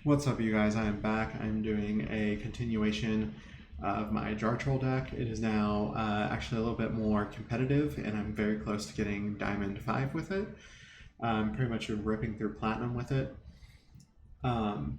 What's up, you guys? I am back. I'm doing a continuation of my Jar Troll deck. It is now actually a little bit more competitive, and I'm very close to getting Diamond 5 with it. I'm pretty much ripping through Platinum with it.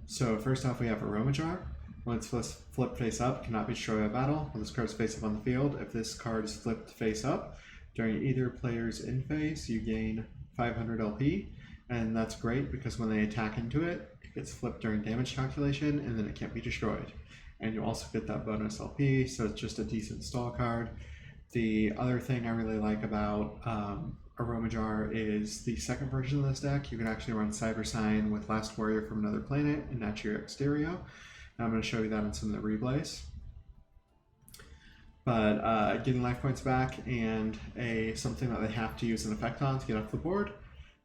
So first off, we have Aroma Jar. When it's flipped face up, cannot be destroyed by battle. When this card is face up on the field, if this card is flipped face up during either player's in phase, you gain 500 LP. And that's great because when they attack into it, it gets flipped during damage calculation and then it can't be destroyed. And you also get that bonus LP, so it's just a decent stall card. The other thing I really like about Aroma Jar is the second version of this deck. You can actually run Cyber Sign with Last Warrior from Another Planet and Natural Exterio. I'm going to show you that in some of the replays. But getting life points back and something that they have to use an effect on to get off the board,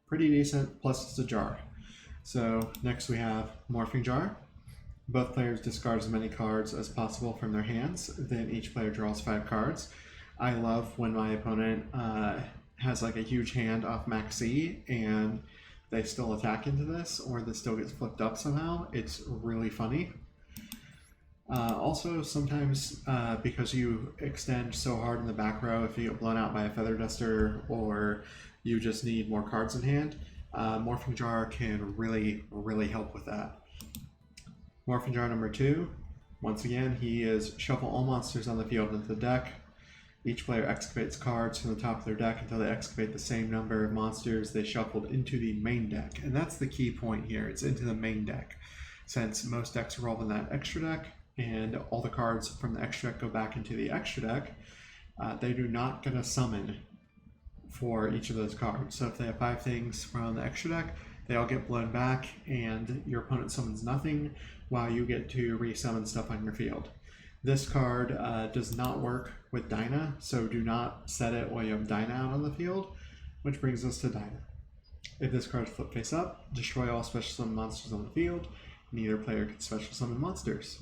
pretty decent, plus it's a jar. So next we have Morphing Jar. Both players discard as many cards as possible from their hands, then each player draws 5 cards. I love when my opponent has like a huge hand off max C and they still attack into this, or this still gets flipped up somehow. It's really funny. Also, sometimes because you extend so hard in the back row, if you get blown out by a Feather Duster or you just need more cards in hand, Morphing Jar can really help with that. Morphing Jar number 2, once again, he is shuffle all monsters on the field into the deck. Each player excavates cards from the top of their deck until they excavate the same number of monsters they shuffled into the main deck. And that's the key point here, it's into the main deck. Since most decks roll in that extra deck, and all the cards from the extra deck go back into the extra deck, they do not get a summon for each of those cards. So if they have 5 things from the extra deck, they all get blown back and your opponent summons nothing while you get to resummon stuff on your field. This card does not work with Dyna, so do not set it while you have Dyna out on the field, which brings us to Dyna. If this card is flipped face up, destroy all special summon monsters on the field. Neither player can special summon monsters.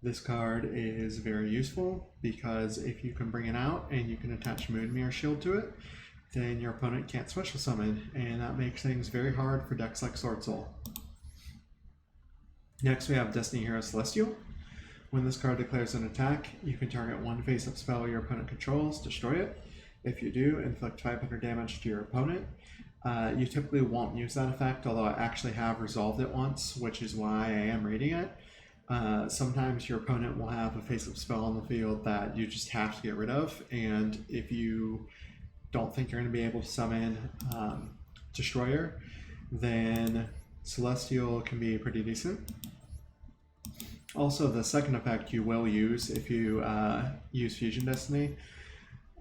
This card is very useful because if you can bring it out and you can attach Moon Mirror Shield to it, then your opponent can't special summon, and that makes things very hard for decks like Sword Soul. Next we have Destiny Hero Celestial. When this card declares an attack, you can target one face-up spell your opponent controls, destroy it. If you do, inflict 500 damage to your opponent. You typically won't use that effect, although I actually have resolved it once, which is why I am reading it. Sometimes your opponent will have a face-up spell on the field that you just have to get rid of, and if you don't think you're going to be able to summon Destroyer, then Celestial can be pretty decent. Also, the second effect you will use if you use Fusion Destiny.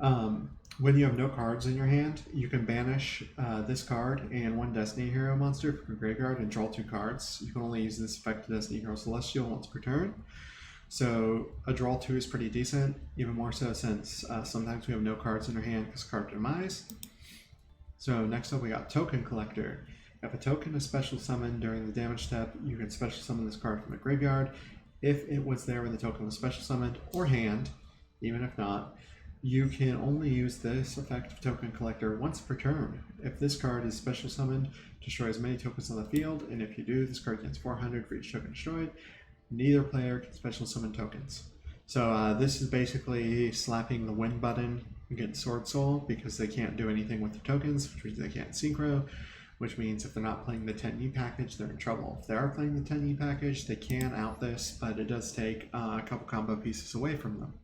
When you have no cards in your hand, you can banish this card and one Destiny Hero monster from your graveyard and draw 2 cards. You can only use this effect to Destiny Hero Celestial once per turn. So a draw 2 is pretty decent, even more so since sometimes we have no cards in our hand because card demise. So next up we got Token Collector. If a token is special summoned during the damage step, you can special summon this card from the graveyard. If it was there when the token was special summoned, or hand, even if not, you can only use this effect of Token Collector once per turn. If this card is special summoned, destroy as many tokens on the field, and if you do, this card gains 400 for each token destroyed. Neither player can special summon tokens. So this is basically slapping the win button against Sword Soul because they can't do anything with the tokens, which means they can't synchro, which means if they're not playing the 10E package, they're in trouble. If they are playing the 10E package, they can out this, but it does take a couple combo pieces away from them.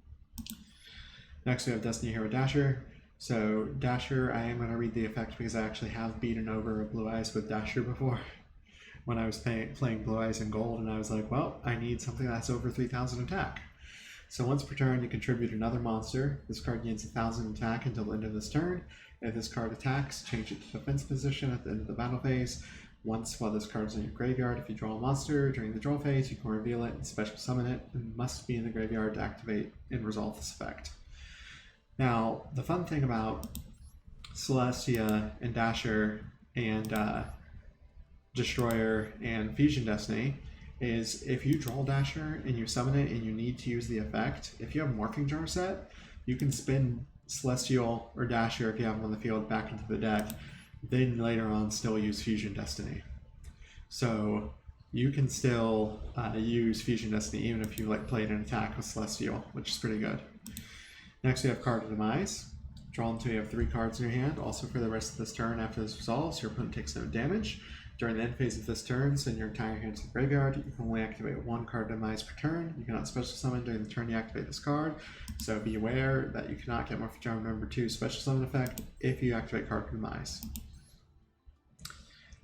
Next we have Destiny Hero Dasher. So Dasher, I am going to read the effect because I actually have beaten over Blue Eyes with Dasher before when I was playing Blue Eyes in Gold, and I was like, well, I need something that's over 3,000 attack. So once per turn, you contribute another monster. This card gains 1,000 attack until the end of this turn. If this card attacks, change it to defense position at the end of the battle phase. Once while this card is in your graveyard, if you draw a monster during the draw phase, you can reveal it and special summon it. It must be in the graveyard to activate and resolve this effect. Now, the fun thing about Celestia and Dasher and Destroyer and Fusion Destiny is if you draw Dasher and you summon it and you need to use the effect, if you have Morphing Jar set, you can spin Celestial or Dasher if you have them on the field back into the deck, then later on still use Fusion Destiny. So you can still use Fusion Destiny even if you like played an attack with Celestial, which is pretty good. Next we have Card of Demise. Draw until you have 3 cards in your hand. Also for the rest of this turn after this resolves, your opponent takes no damage. During the end phase of this turn, send your entire hand to the graveyard. You can only activate 1 Card of Demise per turn. You cannot special summon during the turn you activate this card. So be aware that you cannot get Morphing Jar number 2 special summon effect if you activate Card of Demise.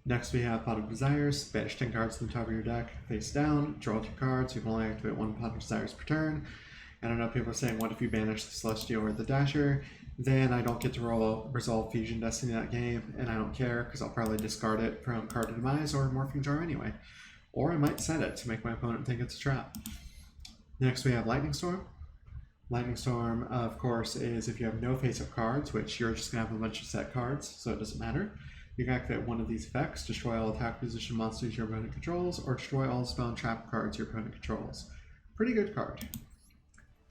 Next we have Pot of Desires. Banish 10 cards from the top of your deck, face down, draw 2 cards. You can only activate 1 Pot of Desires per turn. And I know people are saying, what if you banish the Celestial or the Dasher? Then I don't get to resolve Fusion Destiny that game, and I don't care because I'll probably discard it from Card of Demise or Morphing Jar anyway. Or I might set it to make my opponent think it's a trap. Next we have Lightning Storm. Lightning Storm, of course, is if you have no face-up cards, which you're just going to have a bunch of set cards, so it doesn't matter. You can activate one of these effects, destroy all attack position monsters your opponent controls, or destroy all spell and trap cards your opponent controls. Pretty good card.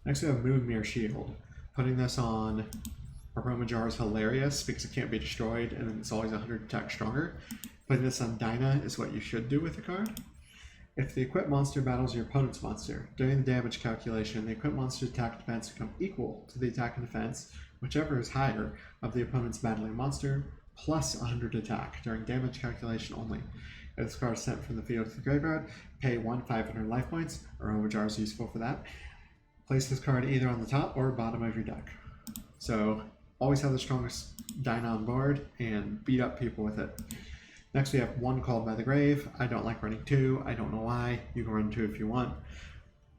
Next we have Moonmere Shield. Putting this on Aroma Jar is hilarious because it can't be destroyed and it's always 100 attack stronger. Putting this on Dinah is what you should do with the card. If the equipped monster battles your opponent's monster, during the damage calculation, the equipped monster's attack and defense become equal to the attack and defense, whichever is higher, of the opponent's battling monster, plus 100 attack during damage calculation only. If this card is sent from the field to the graveyard, pay 1 500 life points. Aroma Jar is useful for that. Place this card either on the top or bottom of your deck. So always have the strongest Dinah on board and beat up people with it. Next we have 1 Called by the Grave. I don't like running 2. I don't know why. You can run 2 if you want.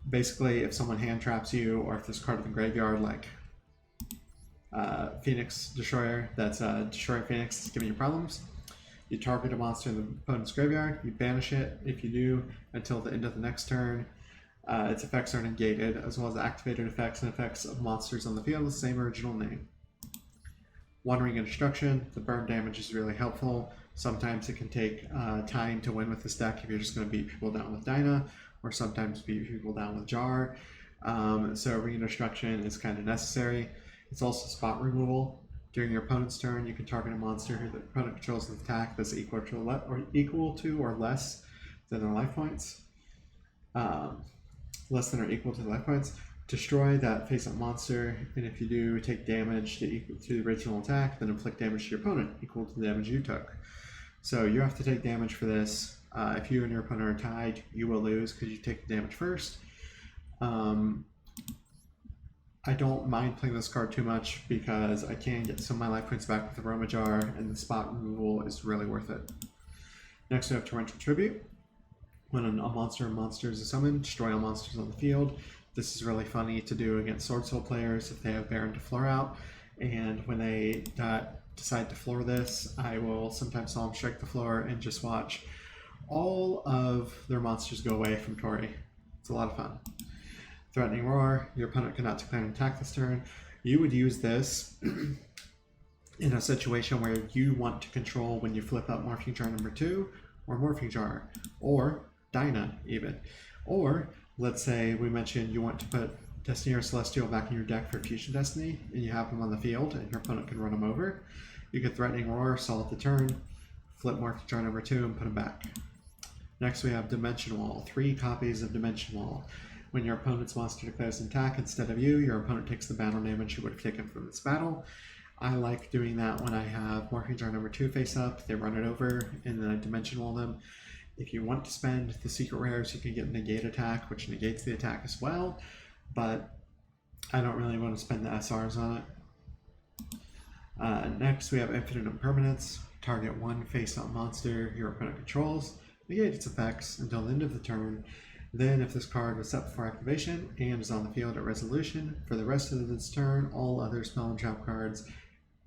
Basically, if someone hand traps you, or if this card in the graveyard, like Phoenix Destroyer, that's Destroyer Phoenix is giving you problems. You target a monster in the opponent's graveyard, you banish it if you do until the end of the next turn. Its effects are negated, as well as activated effects and effects of monsters on the field with the same original name. 1 Ring of Destruction. The burn damage is really helpful. Sometimes it can take time to win with this deck if you're just going to beat people down with Dinah, or sometimes beat people down with Jar. So Ring of Destruction is kind of necessary. It's also spot removal. During your opponent's turn, you can target a monster who the opponent controls with attack that's equal to or less than their life points. Less than or equal to the life points. Destroy that face-up monster, and if you do, take damage to equal to the original attack, then inflict damage to your opponent equal to the damage you took. So you have to take damage for this. If you and your opponent are tied, you will lose because you take the damage first. I don't mind playing this card too much because I can get some of my life points back with the Aroma Jar, and the spot removal is really worth it. Next we have Torrential Tribute. When a monster or monsters is summoned, destroy all monsters on the field. This is really funny to do against Sword Soul players if they have Baron to floor out, and when they decide to floor this, I will sometimes Solemn Strike the floor and just watch all of their monsters go away from Tori. It's a lot of fun. Threatening Roar. Your opponent cannot declare an attack this turn. You would use this in a situation where you want to control when you flip up Morphing Jar number 2, or Morphing Jar, or Dinah even. Or let's say we mentioned you want to put Destiny or Celestial back in your deck for Fusion Destiny, and you have them on the field and your opponent can run them over. You could Threatening Roar, solve the turn, flip Morphing Jar number 2 and put them back. Next we have Dimension Wall. 3 copies of Dimension Wall. When your opponent's monster declares an attack instead of you, your opponent takes the battle damage you would have taken from this battle. I like doing that when I have Morphing Jar number 2 face up, they run it over, and then I Dimension Wall them. If you want to spend the secret rares, you can get Negate Attack, which negates the attack as well, but I don't really want to spend the SRs on it. Next, we have Infinite Impermanence. Target 1 face-up monster your opponent controls, negate its effects until the end of the turn. Then, if this card was set before activation and is on the field at resolution, for the rest of this turn, all other spell and trap cards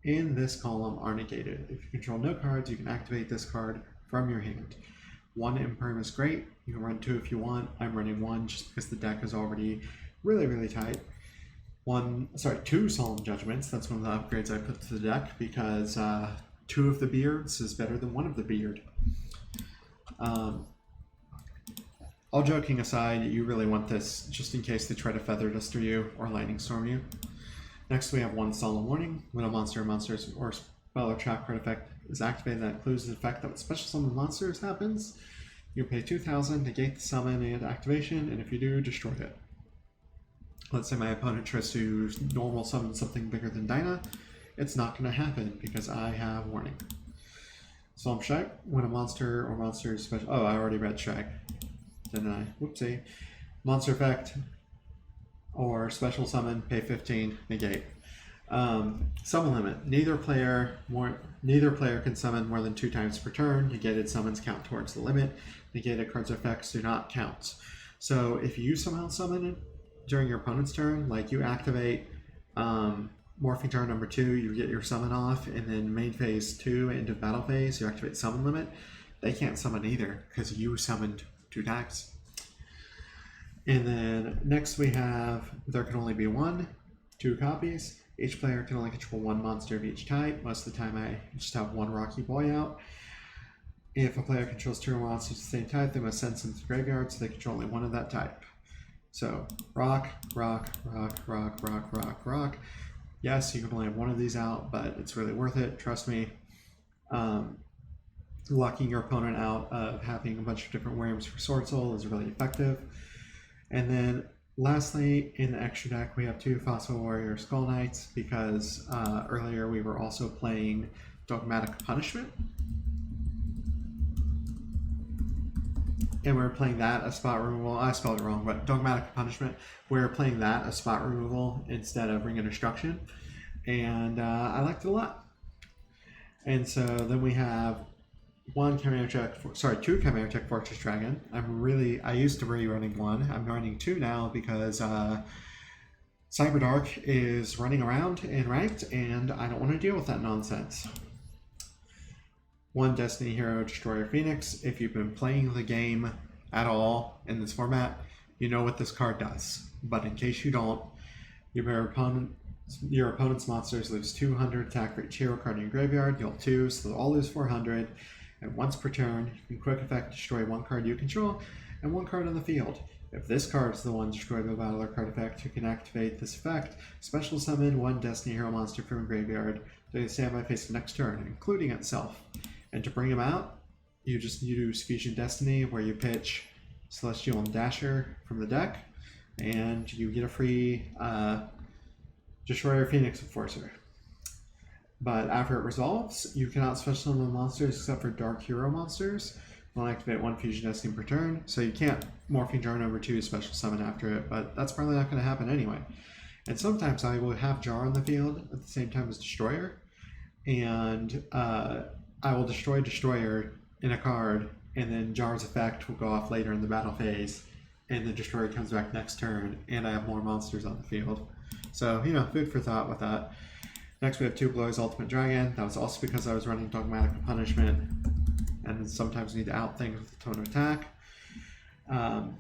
in this column are negated. If you control no cards, you can activate this card from your hand. 1 Imperm is great. You can run 2 if you want. I'm running 1 just because the deck is already really tight. 2 Solemn Judgments. That's one of the upgrades I put to the deck because 2 of the Beards is better than 1 of the Beard. All joking aside, you really want this just in case they try to Feather Duster you or Lightning Storm you. Next we have 1 Solemn Warning. When a monster or spell or trap card effect is activated that includes the effect that with special summon monsters happens, You pay 2,000, negate the summon and activation, and if you do, destroy it. Let's say my opponent tries to normal summon something bigger than Dyna. It's not going to happen because I have warning. Swamp Strike, when a monster or monster special... Oh, I already read Strike. Didn't I? Whoopsie. Monster effect or special summon, pay 15, negate. Summon limit. Neither player can summon more than 2 times per turn. Negated summons count towards the limit. Negated cards or effects do not count. So if you somehow summon it during your opponent's turn, like you activate Morphing turn number 2, you get your summon off, and then main phase 2 into battle phase, you activate summon limit. They can't summon either because you summoned 2 times. And then next we have there can only be 2 copies. Each player can only control 1 monster of each type. Most of the time I just have 1 Rocky Boy out. If a player controls 2 monsters of the same type, they must send some to the graveyard, so they control only 1 of that type. So rock, rock, rock, rock, rock, rock, rock. Yes, you can only have 1 of these out, but it's really worth it, trust me. Locking your opponent out of having a bunch of different worms for Sword Soul is really effective. And then lastly, in the extra deck, we have 2 Fossil Warrior Skull Knights because earlier we were also playing Dogmatic Punishment. And we were playing that as spot removal. I spelled it wrong, but Dogmatic Punishment. We were playing that as spot removal instead of Ring of Destruction. And I liked it a lot. And so then we have 2 Chimeric Fortress Dragon. I used to be running 1. I'm running 2 now because Cyberdark is running around in ranked and I don't want to deal with that nonsense. 1 Destiny Hero Destroyer Phoenix. If you've been playing the game at all in this format, you know what this card does. But in case you don't, your opponent's monsters lose 200 attack for each hero card in your graveyard. You'll 2, so they'll all lose 400. And once per turn, you can quick effect destroy 1 card you control and 1 card on the field. If this card is the one destroyed by battle or card effect, you can activate this effect. Special summon 1 Destiny Hero monster from your graveyard during the standby phase of the next turn, including itself. And to bring him out, you do Fusion Destiny, where you pitch Celestial and Dasher from the deck, and you get a free Destroyer Phoenix Enforcer. But after it resolves, you cannot special summon monsters except for Dark Hero monsters. You'll activate 1 Fusion Destiny per turn, so you can't Morphing Jar number 2 special summon after it, but that's probably not going to happen anyway. And sometimes I will have Jar on the field at the same time as Destroyer, and I will destroy Destroyer in a card, and then Jar's effect will go off later in the battle phase, and the Destroyer comes back next turn, and I have more monsters on the field. So, food for thought with that. Next we have 2 Blows Ultimate Dragon. That was also because I was running Dogmatic Punishment, and sometimes need to out things with the tone of attack. And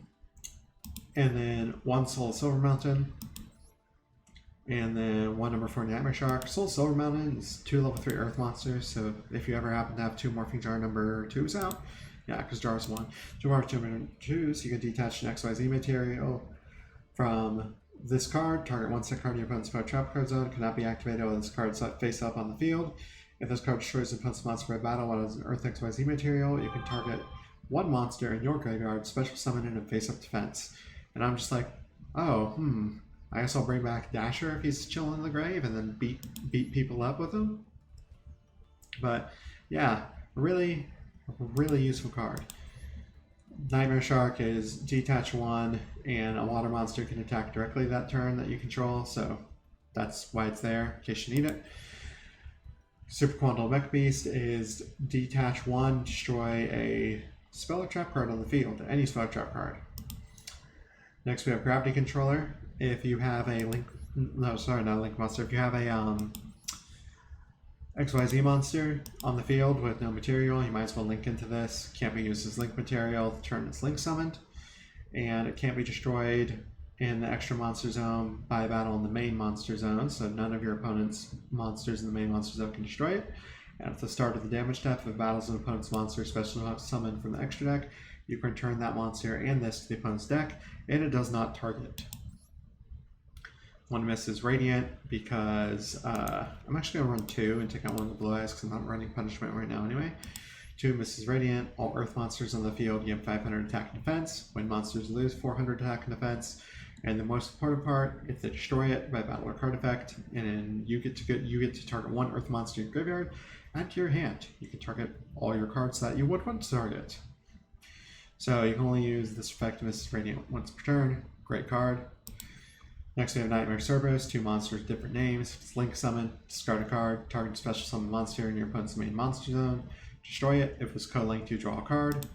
then 1 Soul Silver Mountain. And then 1 number 4 Nightmare Shark. Soul Silver Mountain is 2 level 3 Earth monsters, so if you ever happen to have 2 Morphing Jar number 2s out, yeah, because Jar's 1. 2 Morphing Jar number 2s, you can detach an XYZ material from this card. Target 1 set card in your opponent's spell trap card zone cannot be activated while this card is face up on the field. If this card destroys an opponent's monster by battle while it is an Earth XYZ material, you can target 1 monster in your graveyard, special summon it, and face up defense. And I'm just like, oh, I guess I'll bring back Dasher if he's chilling in the grave and then beat people up with him. But yeah, really useful card. Nightmare Shark is detach 1 and a water monster can attack directly that turn that you control, so that's why it's there in case you need it. Super Quantum Mech Beast is detach 1, destroy a spell or trap card on the field, any spell or trap card. Next we have Gravity Controller. If you have a Link, no, sorry, not a Link monster. If you have a XYZ monster on the field with no material, you might as well link into this. Can't be used as Link material the turn it's Link summoned, and it can't be destroyed in the extra monster zone by battle in the main monster zone, so none of your opponent's monsters in the main monster zone can destroy it. And at the start of the damage step, if it battles an opponent's monster special summoned from the extra deck, you can return that monster and this to the opponent's deck, and it does not target. One miss is Radiant because I'm actually going to run 2 and take out 1 of the Blue Eyes because I'm not running Punishment right now anyway. 2 Mrs. Radiant. All Earth monsters on the field gain 500 attack and defense. When monsters lose 400 attack and defense. And the most important part, if they destroy it by battle or card effect, and then you get to target 1 Earth monster in your graveyard, add to your hand. You can target all your cards that you would want to target. So you can only use this effect, Mrs. Radiant, once per turn. Great card. Next we have Nightmare Cerberus, 2 monsters, different names. It's Link Summon, discard a card, target special summon monster in your opponent's main monster zone. Destroy it. If it's co-linked, you draw a card.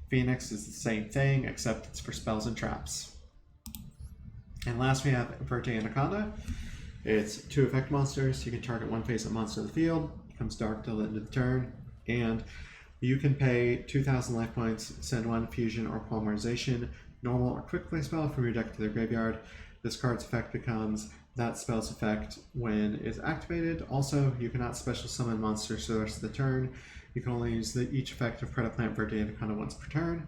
Phoenix is the same thing, except it's for spells and traps. And last we have Verte Anaconda. It's 2 effect monsters. You can target 1 face-up monster in the field. It becomes dark till the end of the turn. And you can pay 2,000 life points, send 1 fusion or polymerization, normal or quick play spell from your deck to their graveyard. This card's effect becomes that spell's effect when it's activated. Also, you cannot special summon monsters for the rest of the turn. You can only use each effect of Predaplant Verte Anaconda once per turn.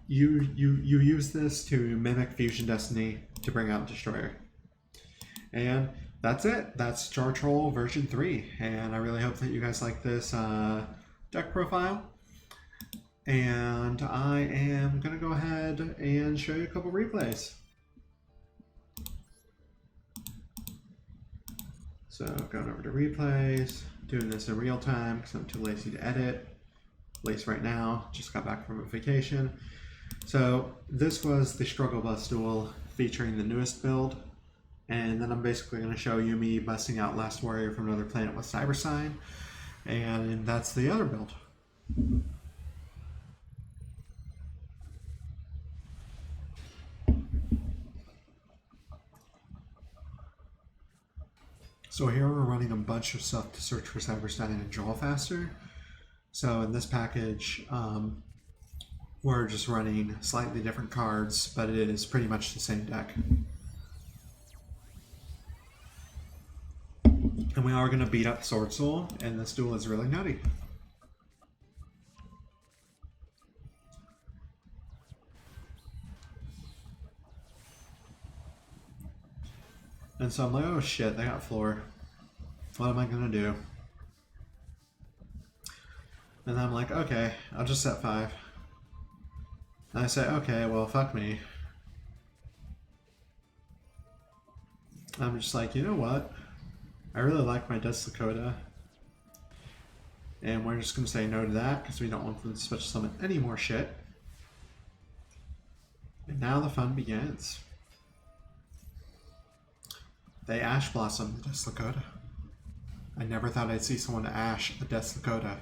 You use this to mimic Fusion Destiny to bring out Destroyer. And that's it. That's Jar Troll version 3. And I really hope that you guys like this deck profile. And I am going to go ahead and show you a couple replays. So going over to replays, doing this in real time because I'm too lazy to edit, at least right now, just got back from a vacation. So this was the Struggle Bus Duel featuring the newest build, and then I'm basically going to show you me busting out Last Warrior from Another Planet with Cyber Sign, and that's the other build. So here we're running a bunch of stuff to search for Cyberstein and draw faster. So in this package, we're just running slightly different cards, but it is pretty much the same deck. And we are going to beat up Sword Soul, and this duel is really nutty. And so I'm like, oh shit, they got floor. What am I gonna do? And I'm like, okay, I'll just set 5. And I say, okay, well, fuck me. I'm just like, you know what? I really like my Death Lakota. And we're just gonna say no to that because we don't want them to special summon any more shit. And now the fun begins. They Ash Blossom the Death Lakota. I never thought I'd see someone Ash a Death Lakota.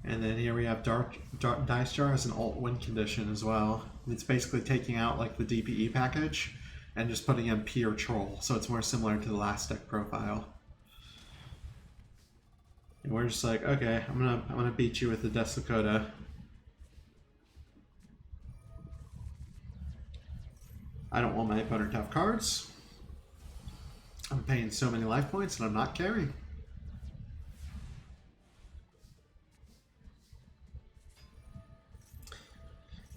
And then here we have Dark Dice Jar as an alt win condition as well. It's basically taking out like the DPE package and just putting in pure troll, so it's more similar to the last deck profile. And we're just like, okay, I'm gonna beat you with the Death Lakota. I don't want my opponent to have cards. I'm paying so many life points and I'm not carrying.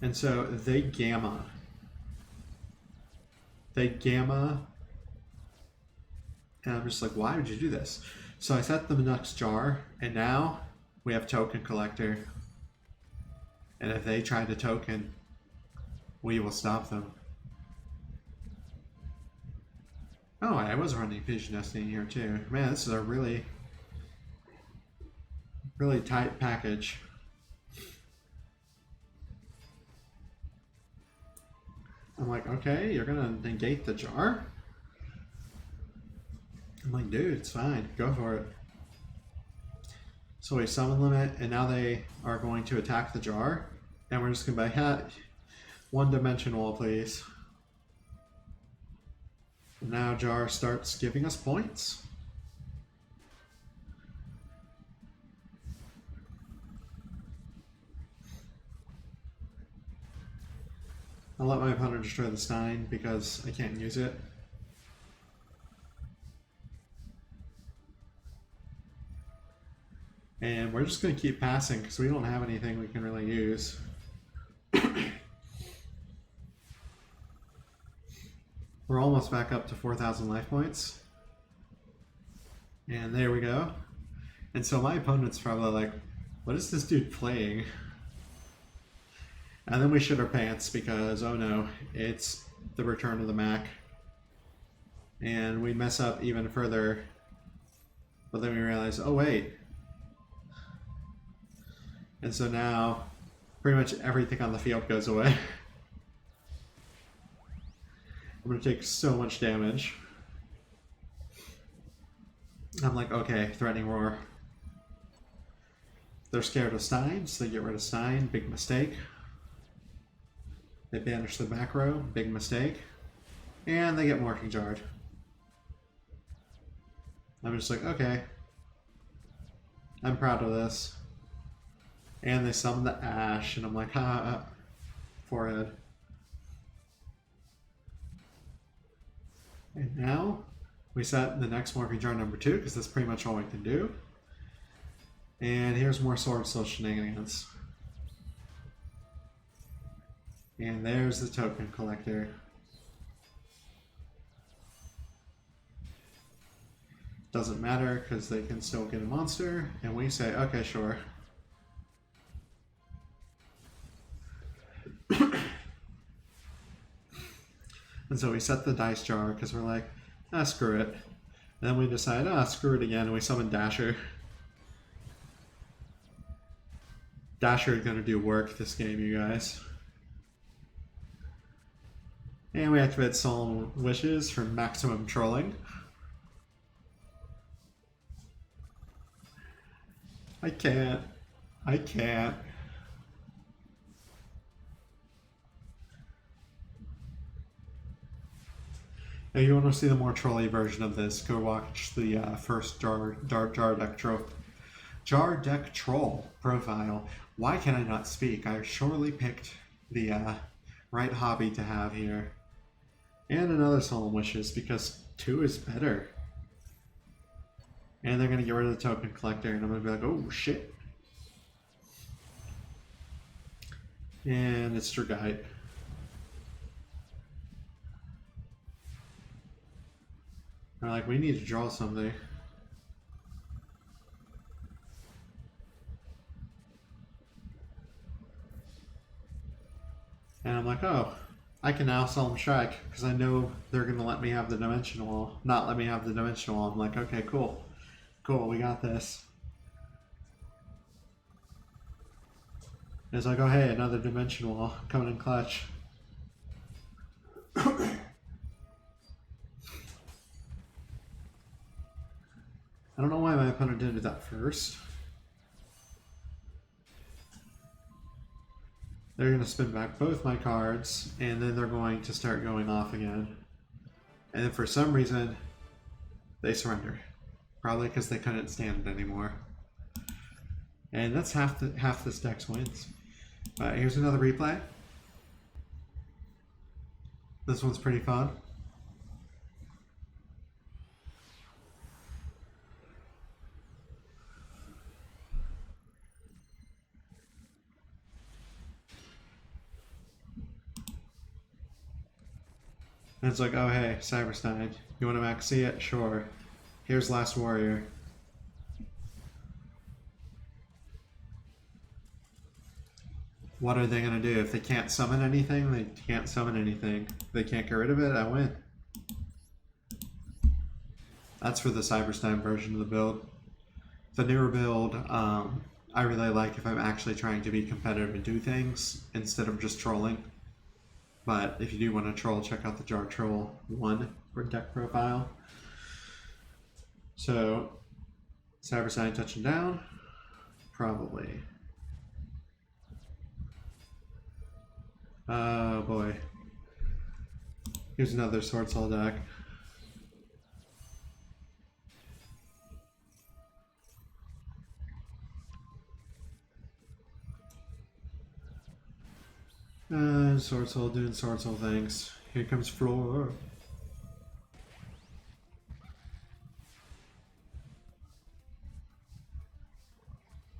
And so they gamma. And I'm just like, why would you do this? So I set them next jar, and now we have token collector. And if they try to token, we will stop them. Oh, I was running Fusion Destiny here too. Man, this is a really tight package. I'm like, okay, you're gonna negate the jar? I'm like, dude, it's fine, go for it. So we summon limit, and now they are going to attack the jar, and we're just gonna be like, one dimensional, please. And now jar starts giving us points. I'll let my opponent destroy the Stein because I can't use it. And we're just going to keep passing because we don't have anything we can really use. We're almost back up to 4,000 life points. And there we go. And so my opponent's probably like, what is this dude playing? And then we shit our pants because, oh no, it's the return of the Mac. And we mess up even further. But then we realize, oh wait. And so now, pretty much everything on the field goes away. I'm gonna take so much damage. I'm like, okay, threatening roar. They're scared of Stein, so they get rid of Stein, big mistake. They banish the macro, big mistake. And they get Morphing jarred. I'm just like, okay. I'm proud of this. And they summon the Ash, and I'm like, ha, forehead. And now, we set the next Morphing jar number 2, because that's pretty much all we can do. And here's more Sword Soul shenanigans. And there's the token collector. Doesn't matter, because they can still get a monster, and we say, okay, sure. And so we set the dice jar, because we're like, ah, screw it. And then we decide, ah, screw it again, and we summon Dasher. Dasher is going to do work this game, you guys. And we activate Solemn Wishes for maximum trolling. I can't. I can't. If you want to see the more trolly version of this, go watch the first jar deck troll profile. Why can I not speak? I surely picked the right hobby to have here. And another Solemn Wishes, because 2 is better. And they're going to get rid of the token collector, and I'm going to be like, oh shit. And it's Dragite. They're like, we need to draw something. And I'm like, oh, I can now Solemn Strike, because I know they're going to let me have the Dimension Wall. Not let me have the Dimension Wall. I'm like, okay, cool. Cool, we got this. And it's like, oh hey, another Dimension Wall coming in clutch. I don't know why my opponent did that first. They're going to spin back both my cards, and then they're going to start going off again. And then for some reason, they surrender. Probably because they couldn't stand it anymore. And that's half this deck's wins. Here's another replay. This one's pretty fun. And it's like, oh hey, Cyberstein, you want to max see it? Sure. Here's Last Warrior. What are they going to do? If they can't summon anything, they can't summon anything. If they can't get rid of it, I win. That's for the Cyberstein version of the build. The newer build, I really like if I'm actually trying to be competitive and do things instead of just trolling. But if you do want to troll, check out the Jar Troll 1 for deck profile. So, Cyberstein touching down? Probably. Oh boy. Here's another Sword Soul deck. Sword Soul doing Sword Soul things. Here comes Floor.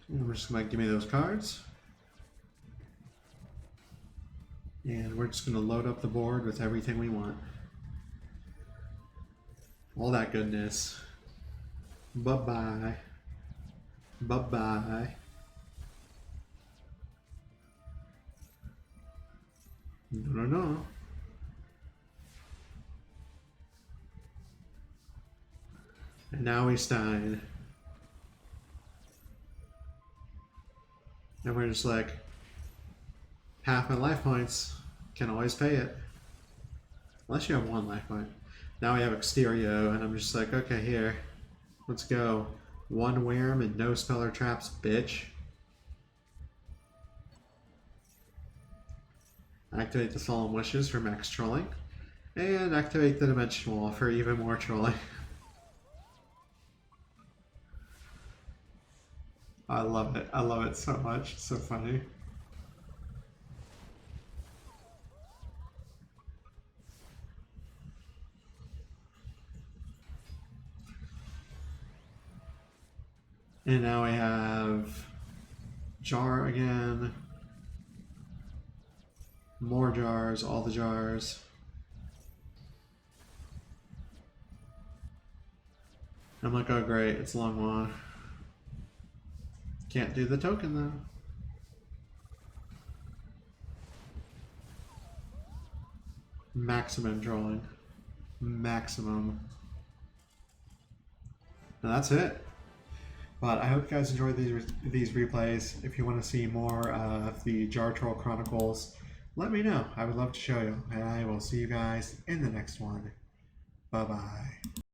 And we're just going to give me those cards. And we're just going to load up the board with everything we want. all that goodness. Bye-bye. Bye-bye. No. And now we Stein. And we're just like, half my life points. Can always pay it. Unless you have one life point. Now we have YuGiOh, and I'm just like, okay, here. Let's go. One Wyrm and no Speller Traps, bitch. Activate the Solemn Wishes for max trolling. And activate the Dimension Wall for even more trolling. I love it. I love it so much. It's so funny. And now we have Jar again. More jars, all the jars. I'm like, oh great, it's Long Wand. Can't do the token though. Maximum trolling. Maximum. Now that's it. But I hope you guys enjoyed these replays. If you want to see more of the Jar Troll Chronicles, let me know. I would love to show you. And I will see you guys in the next one. Bye-bye.